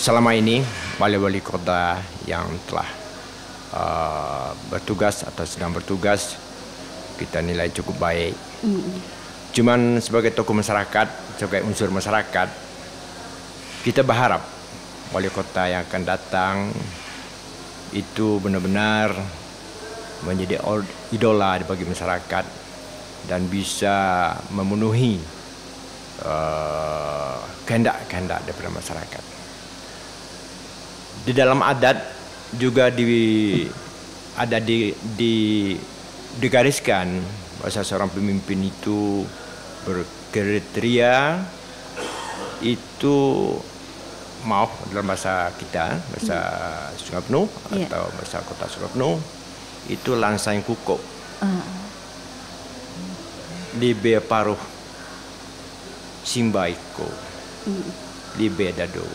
selama ini wali-wali kota yang telah bertugas atau sedang bertugas kita nilai cukup baik. Cuman sebagai tokoh masyarakat, sebagai unsur masyarakat, kita berharap wali kota yang akan datang itu benar-benar menjadi idola bagi masyarakat dan bisa memenuhi kehendak-kehendak daripada masyarakat. Di dalam adat juga digariskan bahwa seorang pemimpin itu berkriteria itu dalam bahasa kita, bahasa Sungai Penuh atau bahasa Kota Sungai Penuh itu langsang kukuh, libe paruh, simbaiko, libe dado.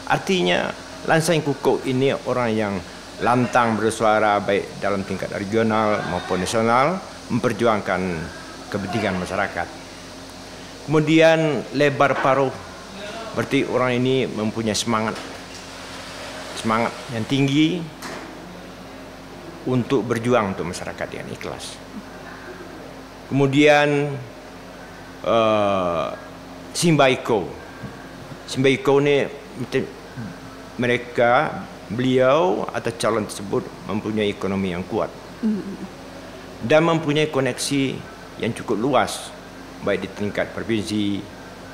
Artinya langsang kukuh ini orang yang lantang bersuara baik dalam tingkat regional maupun nasional, memperjuangkan kepentingan masyarakat. Kemudian lebar paruh, berarti orang ini mempunyai semangat yang tinggi untuk berjuang untuk masyarakat yang ikhlas. Kemudian simbaiko ini beliau atau calon tersebut mempunyai ekonomi yang kuat dan mempunyai koneksi yang cukup luas baik di tingkat provinsi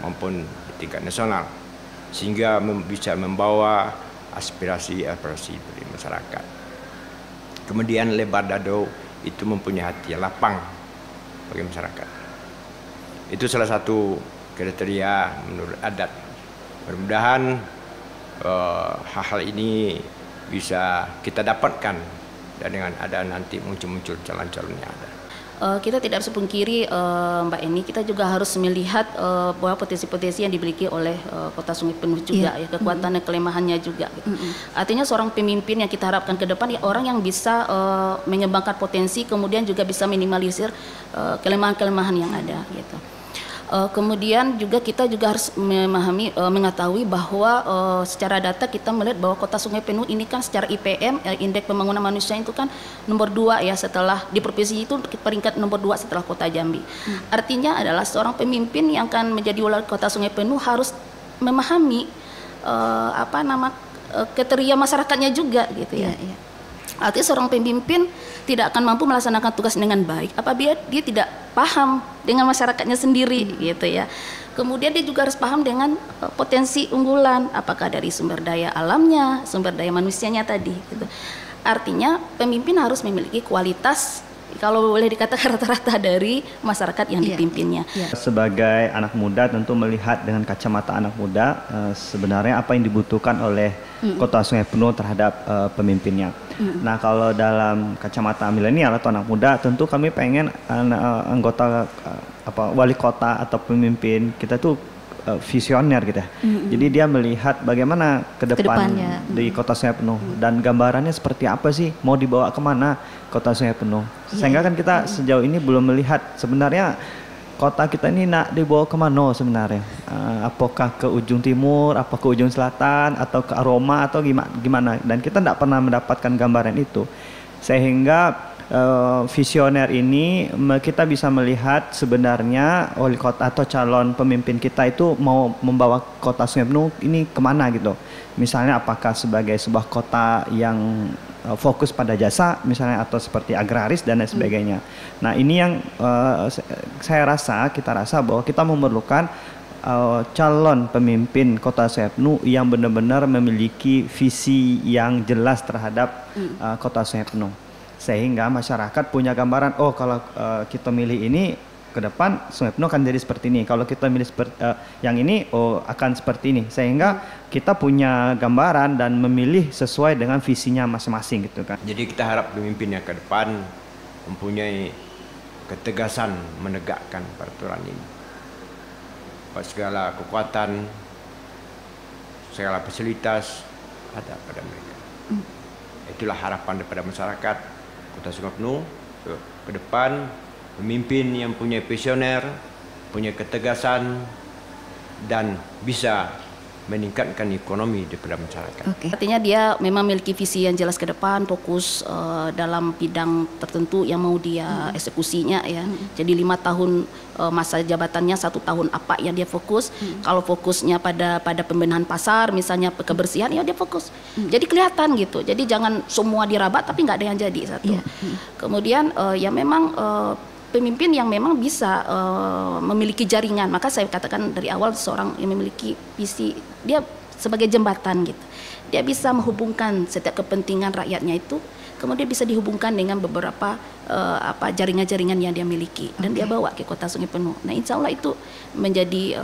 maupun di tingkat nasional, sehingga bisa membawa aspirasi dari masyarakat. Kemudian lebar dado itu mempunyai hati yang lapang bagi masyarakat. Itu salah satu kriteria menurut adat. Mudah-mudahan hal-hal ini bisa kita dapatkan dan dengan ada nanti muncul calon-calonnya ada. Kita tidak harus pungkiri Mbak Eni, kita juga harus melihat bahwa potensi-potensi yang dimiliki oleh Kota Sungai Penuh juga, ya, kekuatan dan kelemahannya juga. Gitu. Artinya seorang pemimpin yang kita harapkan ke depan ya orang yang bisa mengembangkan potensi, kemudian juga bisa minimalisir kelemahan-kelemahan yang ada. Gitu. Kemudian juga kita juga harus mengetahui bahwa secara data kita melihat bahwa Kota Sungai Penuh ini kan secara IPM, Indeks Pembangunan Manusia itu kan nomor 2 ya, setelah di provinsi itu peringkat nomor 2 setelah Kota Jambi. Artinya adalah seorang pemimpin yang akan menjadi wali Kota Sungai Penuh harus memahami kriteria masyarakatnya juga gitu ya. Artinya seorang pemimpin tidak akan mampu melaksanakan tugas dengan baik apabila dia tidak paham dengan masyarakatnya sendiri gitu ya. Kemudian dia juga harus paham dengan potensi unggulan, apakah dari sumber daya alamnya, sumber daya manusianya tadi gitu. Artinya pemimpin harus memiliki kualitas, kalau boleh dikatakan rata-rata dari masyarakat yang dipimpinnya. Sebagai anak muda tentu melihat dengan kacamata anak muda sebenarnya apa yang dibutuhkan oleh Kota Sungai Penuh terhadap pemimpinnya. Nah, kalau dalam kacamata milenial atau anak muda tentu kami pengen anggota wali kota atau pemimpin kita tuh visioner gitu ya. Jadi dia melihat bagaimana ke depan di Kota Sungai Penuh dan gambarannya seperti apa sih, mau dibawa kemana Kota Sungai Penuh. Sehingga kan kita sejauh ini belum melihat sebenarnya kota kita ini nak dibawa kemana sebenarnya. Apakah ke ujung timur, apa ke ujung selatan, atau ke Aroma, atau gimana. Dan kita tidak pernah mendapatkan gambaran itu. Sehingga visioner ini kita bisa melihat sebenarnya wali kota atau calon pemimpin kita itu mau membawa Kota Sungai Penuh ini kemana gitu. Misalnya apakah sebagai sebuah kota yang fokus pada jasa misalnya, atau seperti agraris dan lain sebagainya. Nah ini yang kita rasa bahwa kita memerlukan calon pemimpin Kota Sungai Penuh yang benar-benar memiliki visi yang jelas terhadap Kota Sungai Penuh. Sehingga masyarakat punya gambaran, oh kalau kita milih ini ke depan Sungai Penuh akan jadi seperti ini. Kalau kita milih yang ini, oh akan seperti ini. Sehingga kita punya gambaran dan memilih sesuai dengan visinya masing-masing gitu kan. Jadi kita harap pemimpin yang ke depan mempunyai ketegasan menegakkan peraturan ini. Segala kekuatan, segala fasilitas ada pada mereka. Itulah harapan daripada masyarakat Kota Sungai Penuh ke depan, pemimpin yang punya visioner, punya ketegasan dan bisa meningkatkan ekonomi daripada masyarakat. Artinya dia memang memiliki visi yang jelas ke depan, fokus dalam bidang tertentu yang mau dia eksekusinya ya. Jadi 5 tahun masa jabatannya, 1 tahun apa yang dia fokus. Kalau fokusnya pada pembenahan pasar, misalnya kebersihan, ya dia fokus. Jadi kelihatan gitu. Jadi jangan semua dirabat tapi nggak ada yang jadi satu. Kemudian ya memang pemimpin yang memang bisa memiliki jaringan. Maka saya katakan dari awal seorang yang memiliki visi, dia sebagai jembatan gitu. Dia bisa menghubungkan setiap kepentingan rakyatnya itu, kemudian bisa dihubungkan dengan beberapa jaringan-jaringan yang dia miliki dan dia bawa ke Kota Sungai Penuh. Nah, insya Allah itu menjadi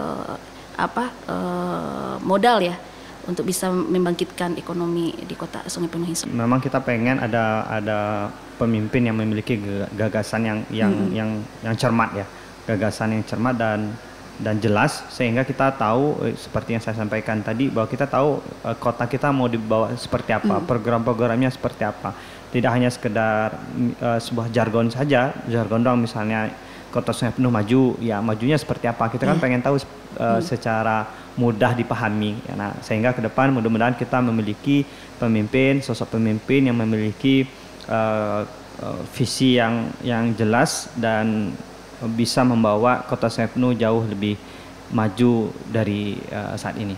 modal ya untuk bisa membangkitkan ekonomi di Kota Sungai Penuh. Memang kita pengen ada pemimpin yang memiliki gagasan yang cermat ya, gagasan yang cermat dan jelas, sehingga kita tahu seperti yang saya sampaikan tadi, bahwa kita tahu kota kita mau dibawa seperti apa, program-programnya seperti apa. Tidak hanya sekedar sebuah jargon saja, jargon doang, misalnya Kota Sungai Penuh maju, ya majunya seperti apa. Kita kan pengen tahu secara mudah dipahami. Nah, sehingga ke depan mudah-mudahan kita memiliki pemimpin, sosok pemimpin yang memiliki visi yang jelas dan bisa membawa Kota Sungai Penuh jauh lebih maju dari saat ini.